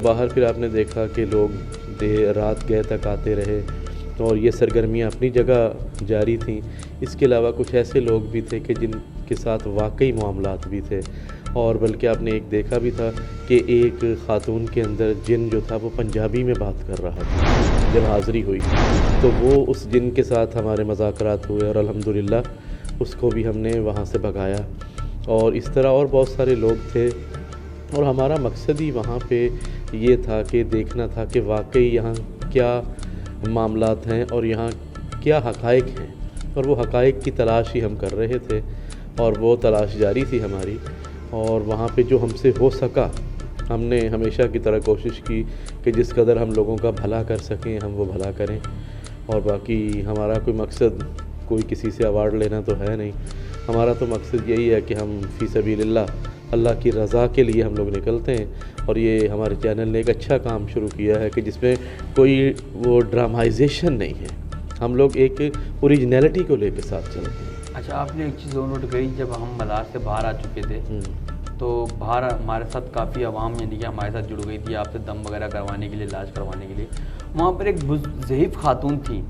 باہر پھر آپ نے دیکھا کہ لوگ دیر رات گئے تک آتے رہے اور یہ سرگرمیاں اپنی جگہ جاری تھیں. اس کے علاوہ کچھ ایسے لوگ بھی تھے کہ جن کے ساتھ واقعی معاملات بھی تھے، اور بلکہ آپ نے ایک دیکھا بھی تھا کہ ایک خاتون کے اندر جن جو تھا وہ پنجابی میں بات کر رہا تھا. جب حاضری ہوئی تو وہ اس جن کے ساتھ ہمارے مذاکرات ہوئے اور الحمدللہ اس کو بھی ہم نے وہاں سے بھگایا. اور اس طرح اور بہت سارے لوگ تھے، اور ہمارا مقصد ہی وہاں پہ یہ تھا کہ دیکھنا تھا کہ واقعی یہاں کیا معاملات ہیں اور یہاں کیا حقائق ہیں، اور وہ حقائق کی تلاش ہی ہم کر رہے تھے، اور وہ تلاش جاری تھی ہماری. اور وہاں پہ جو ہم سے ہو سکا ہم نے ہمیشہ کی طرح کوشش کی کہ جس قدر ہم لوگوں کا بھلا کر سکیں ہم وہ بھلا کریں. اور باقی ہمارا کوئی مقصد کوئی کسی سے ایوارڈ لینا تو ہے نہیں. ہمارا تو مقصد یہی ہے کہ ہم فی سبیل اللہ کی رضا کے لیے ہم لوگ نکلتے ہیں. اور یہ ہمارے چینل نے ایک اچھا کام شروع کیا ہے کہ جس میں کوئی وہ ڈرامائزیشن نہیں ہے، ہم لوگ ایک اوریجنلٹی کو لے کے ساتھ چلتے ہیں. اچھا، آپ نے ایک چیز اور نوٹ کری، جب ہم مزار سے باہر آ چکے تھے تو باہر ہمارے ساتھ کافی عوام یعنی کہ ہمارے ساتھ جڑ گئی تھی آپ سے دم وغیرہ کروانے کے لیے، علاج کروانے کے لیے. وہاں پر ایک ضعیف خاتون تھی،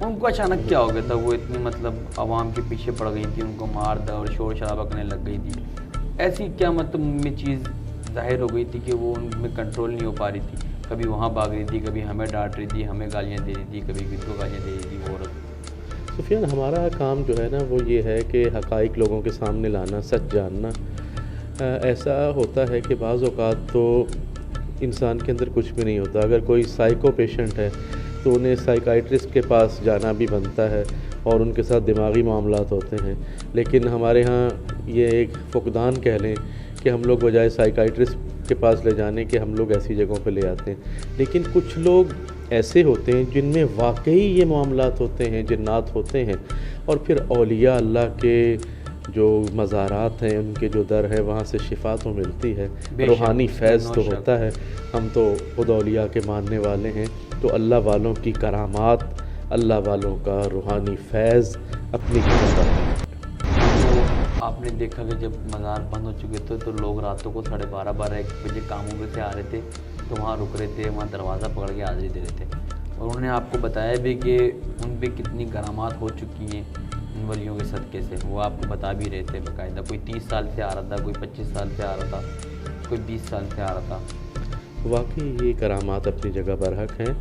ان کو اچانک کیا ہو گیا تھا؟ وہ اتنی مطلب عوام کے پیچھے پڑ گئی تھی، ان کو مار دا اور شور شرابہ کرنے لگ گئی تھی. ایسی کیا مطلب میں چیز ظاہر ہو گئی تھی کہ وہ ان میں کنٹرول نہیں ہو پا رہی تھی؟ کبھی وہاں بھاگ رہی تھی، کبھی ہمیں ڈانٹ رہی تھی، ہمیں گالیاں دے رہی تھی، کبھی کسی کو گالیاں دے رہی تھی. وہ عورت سفیان، ہمارا کام جو ہے نا وہ یہ ہے کہ حقائق لوگوں کے سامنے لانا، سچ جاننا. ایسا ہوتا ہے کہ بعض اوقات تو انسان کے اندر کچھ بھی نہیں ہوتا. اگر کوئی سائیکو پیشنٹ ہے تو انہیں سائیکائٹرسٹ کے پاس جانا بھی بنتا ہے اور ان کے ساتھ دماغی معاملات ہوتے ہیں. لیکن ہمارے ہاں یہ ایک فقدان کہہ لیں کہ ہم لوگ بجائے سائیکائٹرسٹ کے پاس لے جانے کے ہم لوگ ایسی جگہوں پہ لے آتے ہیں. لیکن کچھ لوگ ایسے ہوتے ہیں جن میں واقعی یہ معاملات ہوتے ہیں، جنات ہوتے ہیں، اور پھر اولیاء اللہ کے جو مزارات ہیں، ان کے جو در ہے، وہاں سے شفا تو ملتی ہے، روحانی فیض تو ہوتا ہے. ہم تو خود اولیاء کے ماننے والے ہیں، تو اللہ والوں کی کرامات، اللہ والوں کا روحانی فیض اپنی جگہ پر ہے. آپ نے دیکھا کہ جب مزار بند ہو چکے تھے تو لوگ راتوں کو 12:30 1 بجے کاموں پہ سے آ رہے تھے تو وہاں رک رہے تھے، وہاں دروازہ پکڑ کے حاضری دے رہے تھے. اور انہوں نے آپ کو بتایا بھی کہ ان پہ کتنی کرامات ہو چکی ہیں ان ولیوں کے صدقے سے. وہ آپ کو بتا بھی رہے تھے باقاعدہ. کوئی 30 سال سے آ رہا تھا، کوئی 25 سال سے آ رہا تھا، کوئی 20 سال سے آ رہا تھا. واقعی یہ کرامات اپنی جگہ پر حق ہیں،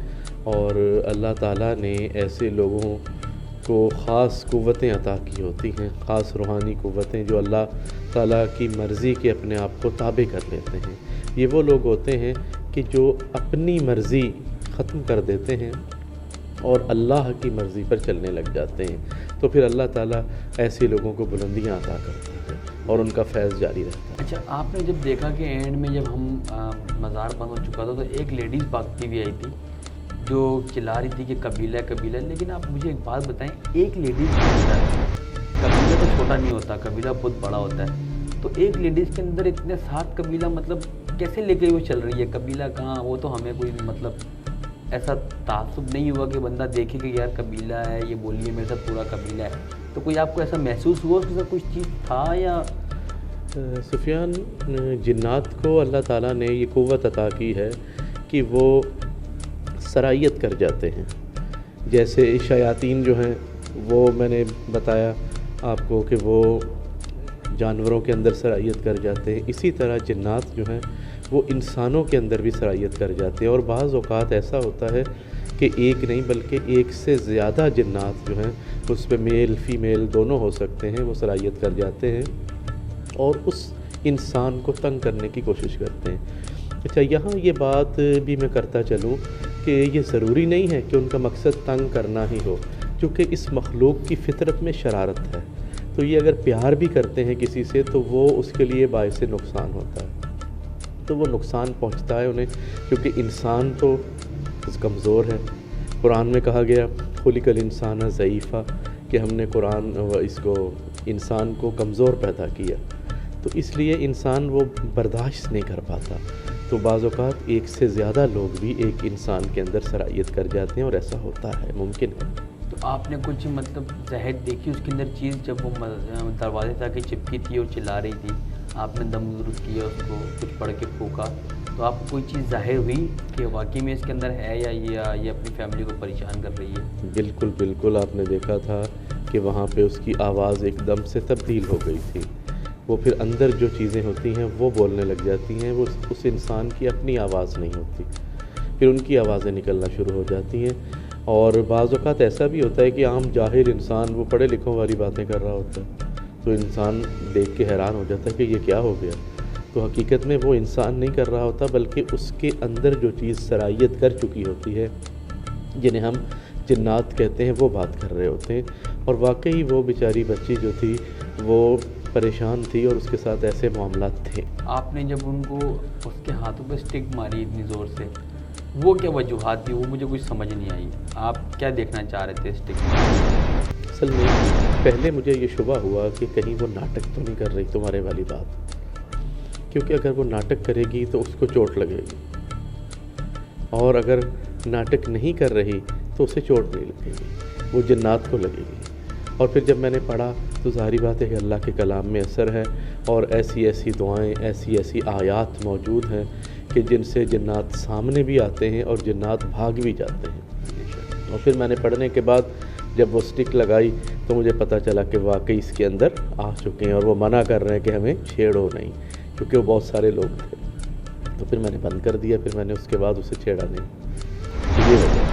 اور اللہ تعالیٰ نے ایسے لوگوں کو خاص قوتیں عطا کی ہوتی ہیں، خاص روحانی قوتیں جو اللہ تعالیٰ کی مرضی کے اپنے آپ کو تابع کر لیتے ہیں. یہ وہ لوگ ہوتے ہیں کہ جو اپنی مرضی ختم کر دیتے ہیں اور اللہ کی مرضی پر چلنے لگ جاتے ہیں. تو پھر اللہ تعالیٰ ایسے لوگوں کو بلندیاں عطا کرتا ہے اور ان کا فیض جاری رہتا ہے. اچھا، آپ نے جب دیکھا کہ اینڈ میں جب ہم مزار بند ہو چکا تھا تو ایک لیڈیز بھاگتی ہوئی آئی تھی جو چلا رہی تھی کہ قبیلہ قبیلہ. لیکن آپ مجھے ایک بات بتائیں، ایک لیڈیز کے اندر قبیلہ تو چھوٹا نہیں ہوتا، قبیلہ بہت بڑا ہوتا ہے. تو ایک لیڈیز کے اندر اتنے 7 قبیلہ مطلب کیسے لے کے وہ چل رہی ہے؟ قبیلہ کہاں؟ وہ تو ہمیں کوئی مطلب ایسا تعصب نہیں ہوا کہ بندہ دیکھے کہ یار قبیلہ ہے، یہ بولیے میرے ساتھ پورا قبیلہ ہے. تو کوئی آپ کو ایسا محسوس ہوا اس کے ساتھ کچھ چیز تھا یا؟ سفیان، جنات کو اللہ تعالیٰ نے یہ قوت عطا کی ہے کہ وہ سرائیت کر جاتے ہیں. جیسے شیاطین جو ہیں وہ میں نے بتایا آپ کو کہ وہ جانوروں کے اندر سرائیت کر جاتے ہیں. اسی طرح جنات جو ہیں وہ انسانوں کے اندر بھی سرائیت کر جاتے ہیں. اور بعض اوقات ایسا ہوتا ہے کہ ایک نہیں بلکہ ایک سے زیادہ جنات جو ہیں اس پہ میل فیمیل دونوں ہو سکتے ہیں، وہ سرائیت کر جاتے ہیں اور اس انسان کو تنگ کرنے کی کوشش کرتے ہیں. اچھا، یہاں یہ بات بھی میں کرتا چلوں کہ یہ ضروری نہیں ہے کہ ان کا مقصد تنگ کرنا ہی ہو، کیونکہ اس مخلوق کی فطرت میں شرارت ہے. تو یہ اگر پیار بھی کرتے ہیں کسی سے تو وہ اس کے لیے باعث نقصان ہوتا ہے، تو وہ نقصان پہنچتا ہے انہیں، کیونکہ انسان تو کمزور ہے. قرآن میں کہا گیا خلق الانسان ضعیفا، کہ ہم نے قرآن اس کو انسان کو کمزور پیدا کیا، تو اس لیے انسان وہ برداشت نہیں کر پاتا. تو بعض اوقات ایک سے زیادہ لوگ بھی ایک انسان کے اندر سرائیت کر جاتے ہیں، اور ایسا ہوتا ہے، ممکن ہے. تو آپ نے کچھ مطلب زہر دیکھی اس کے اندر چیز جب وہ دروازے تک چپکی تھی اور چلا رہی تھی؟ آپ نے دم درست کیا، اس کو کچھ پڑھ کے پھونکا تو آپ کو کوئی چیز ظاہر ہوئی کہ واقعی میں اس کے اندر ہے یا یہ اپنی فیملی کو پریشان کر رہی ہے؟ بالکل بالکل، آپ نے دیکھا تھا کہ وہاں پہ اس کی آواز ایک دم سے تبدیل ہو گئی تھی. وہ پھر اندر جو چیزیں ہوتی ہیں وہ بولنے لگ جاتی ہیں، وہ اس انسان کی اپنی آواز نہیں ہوتی، پھر ان کی آوازیں نکلنا شروع ہو جاتی ہیں. اور بعض اوقات ایسا بھی ہوتا ہے کہ عام جاہل انسان وہ پڑھے لکھوں والی باتیں کر رہا ہوتا ہے، تو انسان دیکھ کے حیران ہو جاتا ہے کہ یہ کیا ہو گیا. تو حقیقت میں وہ انسان نہیں کر رہا ہوتا، بلکہ اس کے اندر جو چیز سرائیت کر چکی ہوتی ہے، جنہیں ہم جنات کہتے ہیں، وہ بات کر رہے ہوتے ہیں. اور واقعی وہ بیچاری بچی جو تھی وہ پریشان تھی اور اس کے ساتھ ایسے معاملات تھے. آپ نے جب ان کو اس کے ہاتھوں پہ اسٹک ماری اتنی زور سے، وہ کیا وجوہات تھی؟ وہ مجھے کچھ سمجھ نہیں آئی. آپ کیا دیکھنا چاہ رہے تھے اسٹک؟ اصل میں پہلے مجھے یہ شبہ ہوا کہ کہیں وہ ناٹک تو نہیں کر رہی تمہارے والی بات، کیونکہ اگر وہ ناٹک کرے گی تو اس کو چوٹ لگے گی، اور اگر ناٹک نہیں کر رہی تو اسے چوٹ نہیں لگے گی، وہ جنات کو لگے گی. اور پھر جب میں نے پڑھا تو ظاہری بات ہے کہ اللہ کے کلام میں اثر ہے، اور ایسی ایسی دعائیں، ایسی ایسی آیات موجود ہیں کہ جن سے جنات سامنے بھی آتے ہیں اور جنات بھاگ بھی جاتے ہیں. اور پھر میں نے پڑھنے کے بعد جب وہ سٹک لگائی تو مجھے پتہ چلا کہ واقعی اس کے اندر آ چکے ہیں، اور وہ منع کر رہے ہیں کہ ہمیں چھیڑو نہیں، کیونکہ وہ بہت سارے لوگ تھے. تو پھر میں نے بند کر دیا، پھر میں نے اس کے بعد اسے چھیڑا نہیں. یہ وجہ ہے.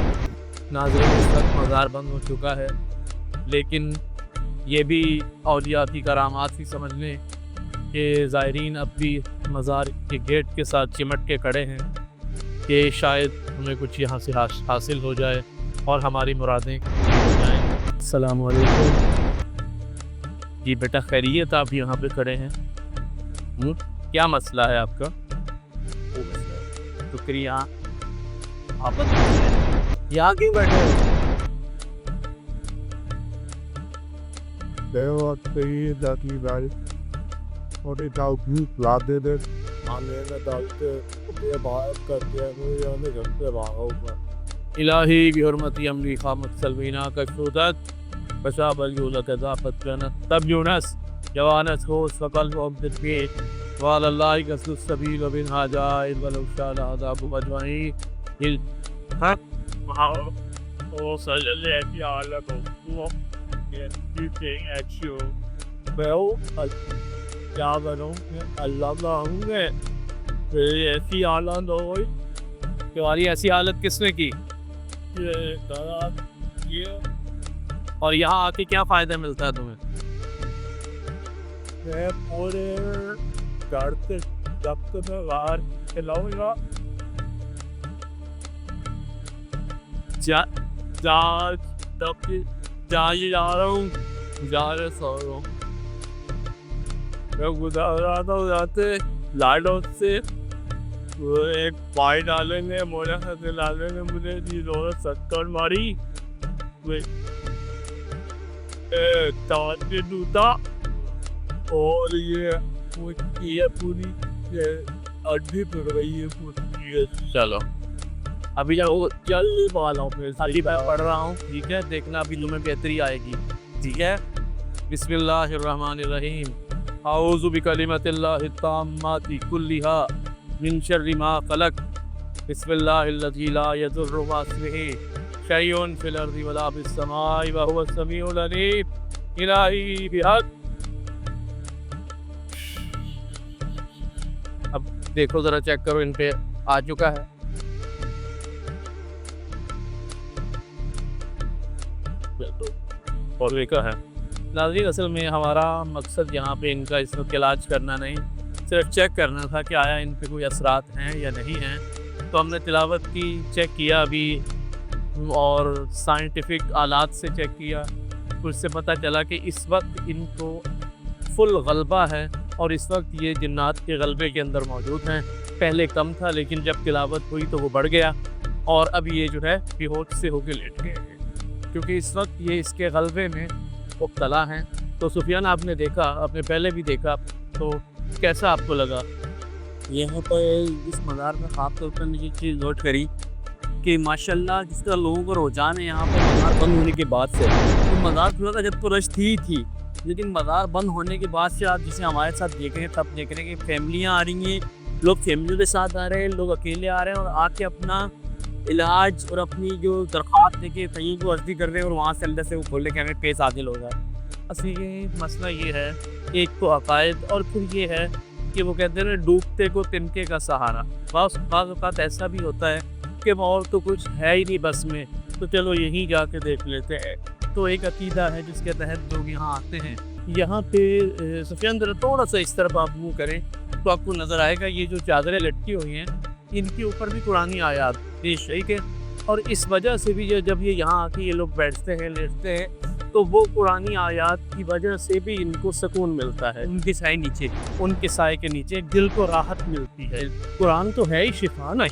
ناظرین، اس وقت مزار بند ہو چکا ہے، لیکن یہ بھی اولیاء کی کرامات ہی سمجھ لیں کہ زائرین اب بھی مزار کے گیٹ کے ساتھ چمٹ کے کھڑے ہیں کہ شاید ہمیں کچھ یہاں سے حاصل ہو جائے اور ہماری مرادیں ہو جائیں. السلام علیکم جی بیٹا، خیریت؟ آپ یہاں پہ کھڑے ہیں، کیا مسئلہ ہے آپ کا؟ وہ مسئلہ ہے شکریہ. آپ یہاں کیوں بیٹھے ہو؟ الہی بحرمتی امری خامت سلوینا کا شودت بشاب الجولہ کذافت جنت تب یونس جوانت ہو سقل و عبدت بیت وعلى الله قصد السبيل وبن حاجائل ولو شاء عذاب مجمعين الحق وصل الذي على everything at you. Well, کیا بنوں اللہ نہ ہوں گے، میری ایسی حالت ہو گئی. تمہاری ایسی حالت کس نے کی؟ اور یہاں آ کے کیا فائدہ ملتا ہے تمہیں؟ میں پورے گھر سے جب تک میں باہر کھلاؤں گا جا رہا ہوں، جا رہے سو رہا ہوں. میں گزارا جاتے لاڈوں سے ایک پائی ڈالے نے مولا سے ڈالے نے مجھے ضرورت سٹکر ماری، ٹوٹا، اور یہ پوری اڈھی پڑ گئی ہے پوری. چلو ابھی جلدی والا ہوں، پھر سالی میں پڑھ رہا ہوں، ٹھیک ہے؟ دیکھنا ابھی تمہیں بہتری آئے گی، ٹھیک ہے؟ بسم اللہ الرحمن الرحیم. اعوذ بکلمات اللہ التامات کلھا من شر ما خلق. بسم اللہ الذی لا یضر مع اسمہ شیء فی الارض ولا فی السماء وهو السمیع العلیم. الہی بحق. اب دیکھو ذرا چیک کرو، ان پہ آ چکا ہے. اور دیکھا ہے. ناظرین، اصل میں ہمارا مقصد یہاں پہ ان کا اس وقت علاج کرنا نہیں، صرف چیک کرنا تھا کہ آیا ان پہ کوئی اثرات ہیں یا نہیں ہیں. تو ہم نے تلاوت کی، چیک کیا ابھی، اور سائنٹیفک آلات سے چیک کیا. اس سے پتہ چلا کہ اس وقت ان کو فل غلبہ ہے، اور اس وقت یہ جنات کے غلبے کے اندر موجود ہیں. پہلے کم تھا، لیکن جب تلاوت ہوئی تو وہ بڑھ گیا، اور اب یہ جو ہے بے ہوش سے ہو کے لیٹ گئے ہیں، کیونکہ اس وقت یہ اس کے غلبے میں مبتلا ہیں. تو سفیان، آپ نے دیکھا، آپ نے پہلے بھی دیکھا، تو کیسا آپ کو لگا؟ یہاں پر اس مزار میں خاص طور پر یہ چیز نوٹ کری کہ ماشاءاللہ جس طرح لوگوں کا رجحان ہے یہاں پر مزار بند ہونے کے بعد سے، تو مزار کھلا تھا جب تو رش تھی، لیکن مزار بند ہونے کے بعد سے آپ جسے ہمارے ساتھ دیکھ رہے ہیں، تب دیکھ رہے ہیں کہ فیملیاں آ رہی ہیں، لوگ فیملیوں کے ساتھ آ رہے ہیں, لوگ اکیلے آ رہے ہیں, اور آ کے اپنا علاج اور اپنی جو درخواست دے کے کہیں کو عرضی کر رہے ہیں, اور وہاں سے اندر سے وہ کھول لے کے ہمیں پیس حاصل ہو جائے. اصلی یہ مسئلہ یہ ہے, ایک تو عقائد, اور پھر یہ ہے کہ وہ کہتے ہیں ڈوبتے کو تنکے کا سہارا. بعض اوقات ایسا بھی ہوتا ہے کہ اور تو کچھ ہے ہی نہیں بس میں, تو چلو یہیں جا کے دیکھ لیتے ہیں. تو ایک عقیدہ ہے جس کے تحت لوگ یہاں آتے ہیں. یہاں پہ سفیان ذرا تھوڑا سا اس طرف آپ منہ کریں تو آپ کو نظر آئے گا یہ جو چادریں لٹکی ہوئی ہیں ان کے اوپر بھی قرآنی آیات پیش ہے کہ, اور اس وجہ سے بھی جب یہ یہاں آ کے یہ لوگ بیٹھتے ہیں لیٹتے ہیں تو وہ قرآنی آیات کی وجہ سے بھی ان کو سکون ملتا ہے. ان کے سائے نیچے, ان کے سائے کے نیچے دل کو راحت ملتی ہے. قرآن تو ہے ہی شفا نا,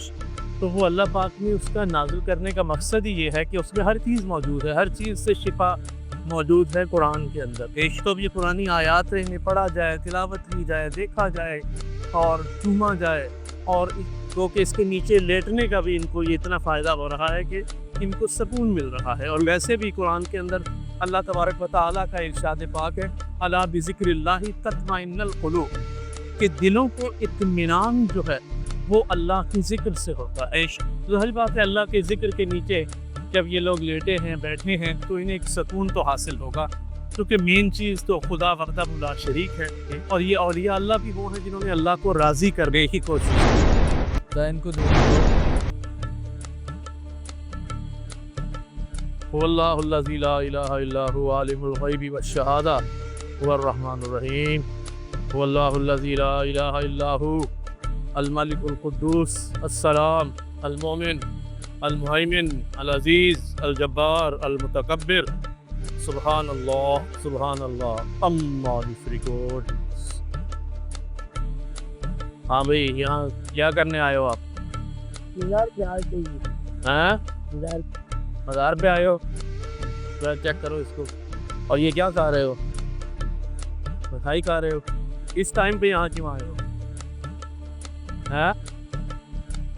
تو وہ اللہ پاک نے اس کا نازل کرنے کا مقصد ہی یہ ہے کہ اس میں ہر چیز موجود ہے, ہر چیز سے شفا موجود ہے قرآن کے اندر. تو اب یہ قرآنی آیات انہیں پڑھا جائے, تلاوت کی جائے, دیکھا جائے اور چوما جائے, اور کیونکہ اس کے نیچے لیٹنے کا بھی ان کو یہ اتنا فائدہ ہو رہا ہے کہ ان کو سکون مل رہا ہے. اور ویسے بھی قرآن کے اندر اللہ تبارک و تعالیٰ کا ارشاد پاک ہے, الا بذکر اللہ تطمئن القلوب, کہ دلوں کو اطمینان جو ہے وہ اللہ کے ذکر سے ہوتا ہے. ظاہر بات ہے اللہ کے ذکر کے نیچے جب یہ لوگ لیٹے ہیں بیٹھے ہیں تو انہیں ایک سکون تو حاصل ہوگا, کیونکہ مین چیز تو خدا وحدہ لا شریک ہے. اور یہ اولیاء اللہ بھی وہ ہیں جنہوں نے اللہ کو راضی کرنے کی کوشش کی. ان کو واللہ الذی لا الہ الا هو عالم الغیب والشہادہ هو الرحمن الرحیم. واللہ الذی لا الہ الا هو الملک القدوس السلام المؤمن المہیمن العزیز الجبار المتکبر. سبحان اللہ اما یشرکون. ہاں بھائی, یہاں کیا کرنے آئے ہو آپ؟ ہاں مزار پہ آئے ہو, ذرا چیک کرو اس کو. اور یہ کیا کھا رہے ہو؟ مٹھائی کھا رہے ہو؟ اس ٹائم پہ یہاں کیوں آئے ہو؟ ہاں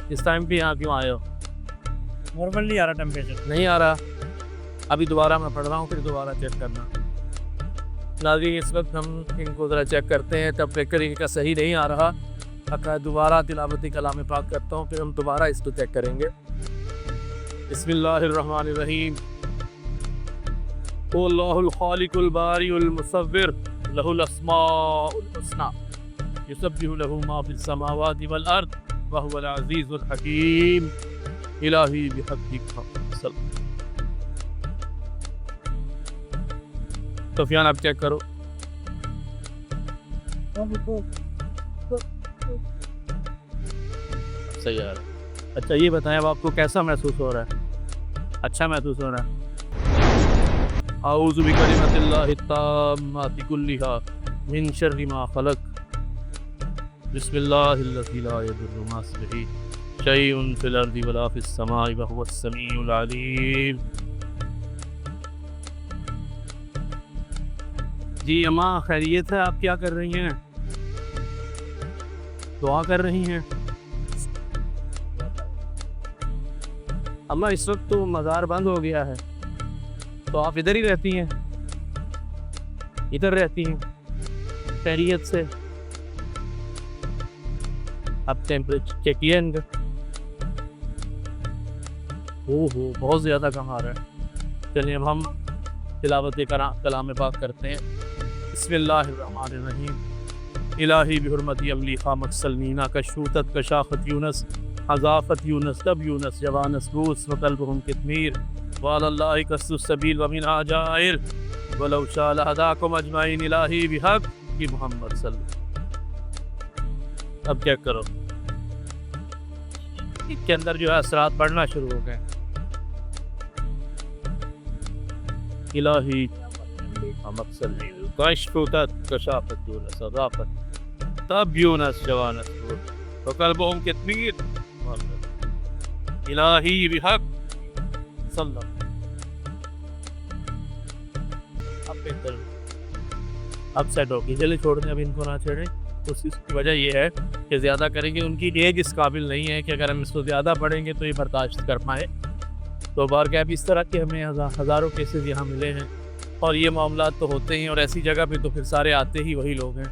اس ٹائم پہ یہاں کیوں آئے ہو؟ نارمل نہیں آ رہا ٹیمپریچر, نہیں آ رہا. ابھی دوبارہ میں پڑھ رہا ہوں, پھر دوبارہ چیک کرنا. ناظرین اس وقت ہم ان کو ذرا چیک کرتے ہیں, ٹیمپریچر ان کا صحیح نہیں آ رہا. دوبارہ تلاوت کلام پاک کرتا ہوں, پھر ہم دوبارہ اس کو چیک کریں گے. بسم اللہ الرحمن الرحیم. اللہ الخالق الباری المصور لہ الاسماء الحسنى یسبح لہ ما فی السماوات والارض وهو العزیز الحکیم. الہی بحقک صلی. سفیان آپ چیک کرو. صحیح آ رہا ہے. اچھا یہ بتائیں اب آپ کو کیسا محسوس ہو رہا ہے؟ اچھا محسوس ہو رہا ہے. اعوذ بکلمات اللہ التامات کلھا من شر ما خلق. بسم اللہ الذی لا یضر مع اسمہ شیء فی الارض ولا فی السماء وهو السمیع العلیم. جی اماں خیریت ہے؟ آپ کیا کر رہی ہیں؟ دعا کر رہی ہیں. اماں اس وقت تو مزار بند ہو گیا ہے, تو آپ ادھر ہی رہتی ہیں؟ ادھر رہتی ہیں خیریت سے؟ اب ٹیمپریچر چیک کیا ان کا؟ بہت زیادہ کم آ رہا ہے. چلیے اب ہم تلاوت کلام پاک کرتے ہیں. بسم اللہ الرحمن الرحیم. الہی بحرمت املیخا مکسلمینا کشوتت کشاخت یونس حضافت یونس تب یونس جوانس بوس وقلبهم کتمیر وعلى اللہ قصد السبیل ومن آجائر ولو شاء لہداکم اجمعین. الہی بحق کی محمد صلی اللہ. اب چیک کرو اس کے اندر جو ہے اثرات بڑھنا شروع ہو گئے. الہی محمد صلی اللہ کشوتت کشافت یونس حضافت تب یونس جوانس بوس وقلبهم کتمیر الہی بحق صلی اللہ. اب بہتر اب سیٹ ہوگی. چلے چھوڑ دیں, اب ان کو نہ چھیڑیں. اس کی وجہ یہ ہے کہ زیادہ کریں گے, ان کی ایج اس قابل نہیں ہے کہ اگر ہم اس کو زیادہ پڑھیں گے تو یہ برداشت کر پائیں. تو بار کہ اب اس طرح کے ہمیں ہزاروں کیسز یہاں ملے ہیں, اور یہ معاملات تو ہوتے ہیں, اور ایسی جگہ پہ تو پھر سارے آتے ہی وہی لوگ ہیں